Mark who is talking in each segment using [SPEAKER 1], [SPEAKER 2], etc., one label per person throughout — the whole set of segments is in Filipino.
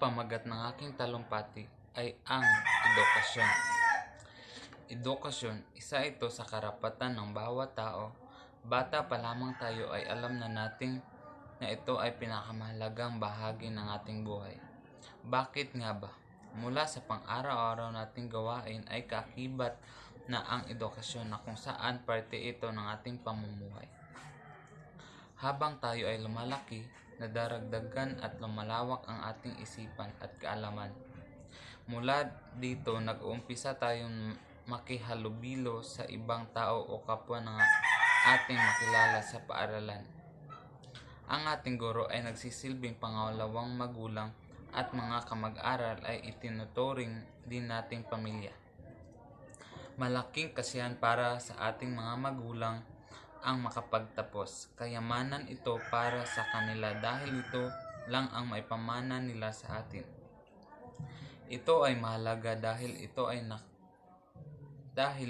[SPEAKER 1] pamagat ng aking talumpati ay ang edukasyon. Edukasyon, isa ito sa karapatan ng bawat tao. Bata pa lamang tayo ay alam na natin na ito ay pinakamahalagang bahagi ng ating buhay. Bakit nga ba? Mula sa pang-araw-araw nating gawain ay kaakibat na ang edukasyon na kung saan parte ito ng ating pamumuhay. Habang tayo ay lumalaki, nadaragdagan at lumalawak ang ating isipan at kaalaman. Mula dito, nag-uumpisa tayong makihalubilo sa ibang tao o kapwa na ating makilala sa paaralan. Ang ating guro ay nagsisilbing pangalawang magulang at mga kamag-aral ay itinuturing din nating pamilya. Malaking kasiyahan para sa ating mga magulang ang makapagtapos. Kayamanan ito para sa kanila dahil ito lang ang maipamana nila sa atin. Ito ay mahalaga dahil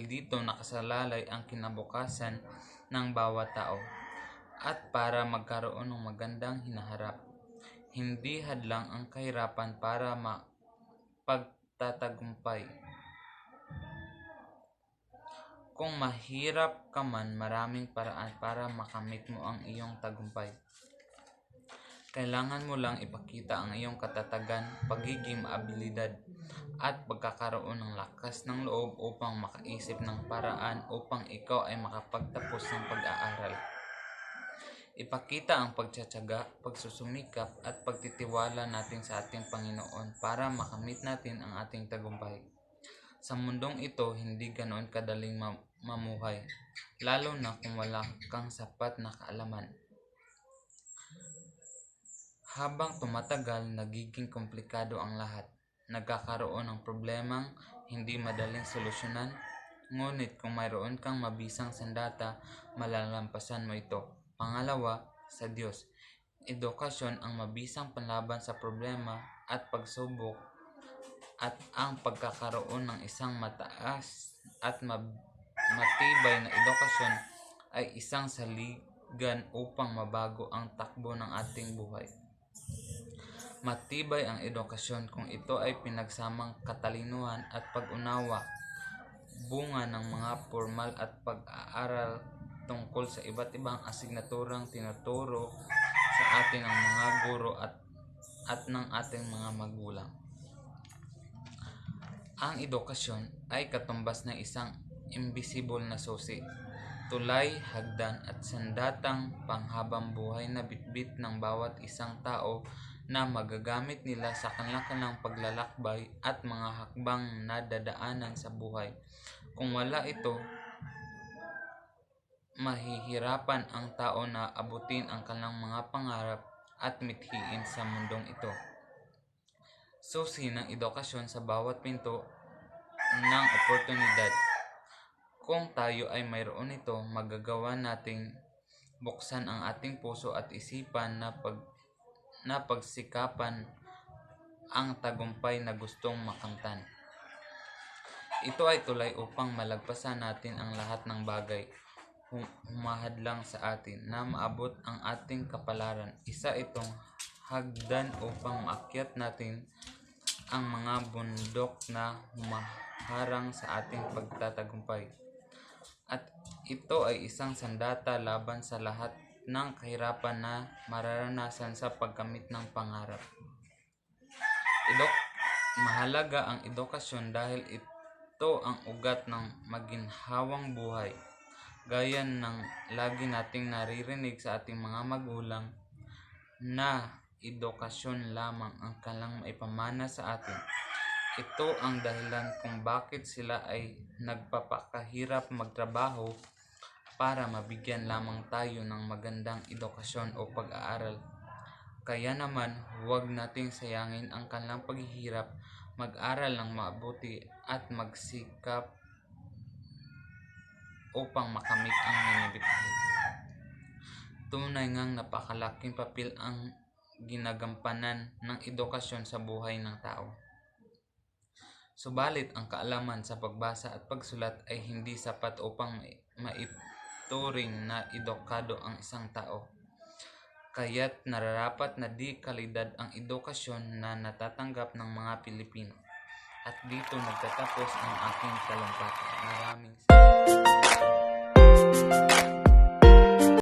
[SPEAKER 1] dito nakasalalay ang kinabukasan ng bawat tao at para magkaroon ng magandang hinaharap. Hindi hadlang ang kahirapan para pagtatagumpay. Kung mahirap ka man, maraming paraan para makamit mo ang iyong tagumpay. Kailangan mo lang ipakita ang iyong katatagan, pagiging maabilidad, at pagkakaroon ng lakas ng loob upang makaisip ng paraan upang ikaw ay makapagtapos ng pag-aaral. Ipakita ang pagtsatsaga, pagsusumikap, at pagtitiwala natin sa ating Panginoon para makamit natin ang ating tagumpay. Sa mundong ito, hindi ganoon kadaling mamuhay, lalo na kung wala kang sapat na kaalaman. Habang tumatagal, nagiging komplikado ang lahat. Nagkakaroon ng problemang hindi madaling solusyonan, ngunit kung mayroon kang mabisang sandata, malalampasan mo ito. Pangalawa, sa Diyos. Edukasyon ang mabisang panlaban sa problema at pagsubok at ang pagkakaroon ng isang mataas at matibay na edukasyon ay isang saligan upang mabago ang takbo ng ating buhay. Matibay ang edukasyon kung ito ay pinagsamang katalinuhan at pag-unawa, bunga ng mga formal at pag-aaral tungkol sa iba't ibang asignaturang tinuturo sa atin ng mga guro at ng ating mga magulang. Ang edukasyon ay katumbas ng isang invisible na susi, tulay, hagdan at sandatang panghabang buhay na bitbit ng bawat isang tao na magagamit nila sa kanilang paglalakbay at mga hakbang na dadaanan sa buhay. Kung wala ito, mahihirapan ang tao na abutin ang kanilang mga pangarap at mithiin sa mundong ito. Susi ng edukasyon sa bawat pinto ng oportunidad. Kung tayo ay mayroon nito, magagawa nating buksan ang ating puso at isipan na pagsikapan ang tagumpay na gustong makamtan. Ito ay tulay upang malagpasan natin ang lahat ng bagay humahadlang sa atin na maabot ang ating kapalaran. Isa itong hagdan upang maakyat natin ang mga bundok na humaharang sa ating pagtatagumpay. At ito ay isang sandata laban sa lahat ng kahirapan na mararanasan sa pagkamit ng pangarap. Mahalaga ang edukasyon dahil ito ang ugat ng maginhawang buhay. Gaya ng lagi nating naririnig sa ating mga magulang na edukasyon lamang ang kanilang maipamana sa atin. Ito ang dahilan kung bakit sila ay nagpapakahirap magtrabaho para mabigyan lamang tayo ng magandang edukasyon o pag-aaral. Kaya naman, huwag nating sayangin ang kanilang paghihirap, mag-aral ng mabuti at magsikap upang makamit ang minibigay. Tunay ngang napakalaking papel ang ginagampanan ng edukasyon sa buhay ng tao. Subalit ang kaalaman sa pagbasa at pagsulat ay hindi sapat upang maituring na edukado ang isang tao. Kaya't nararapat na di kalidad ang edukasyon na natatanggap ng mga Pilipino. At dito nagtatapos ang aking talumpati. Maraming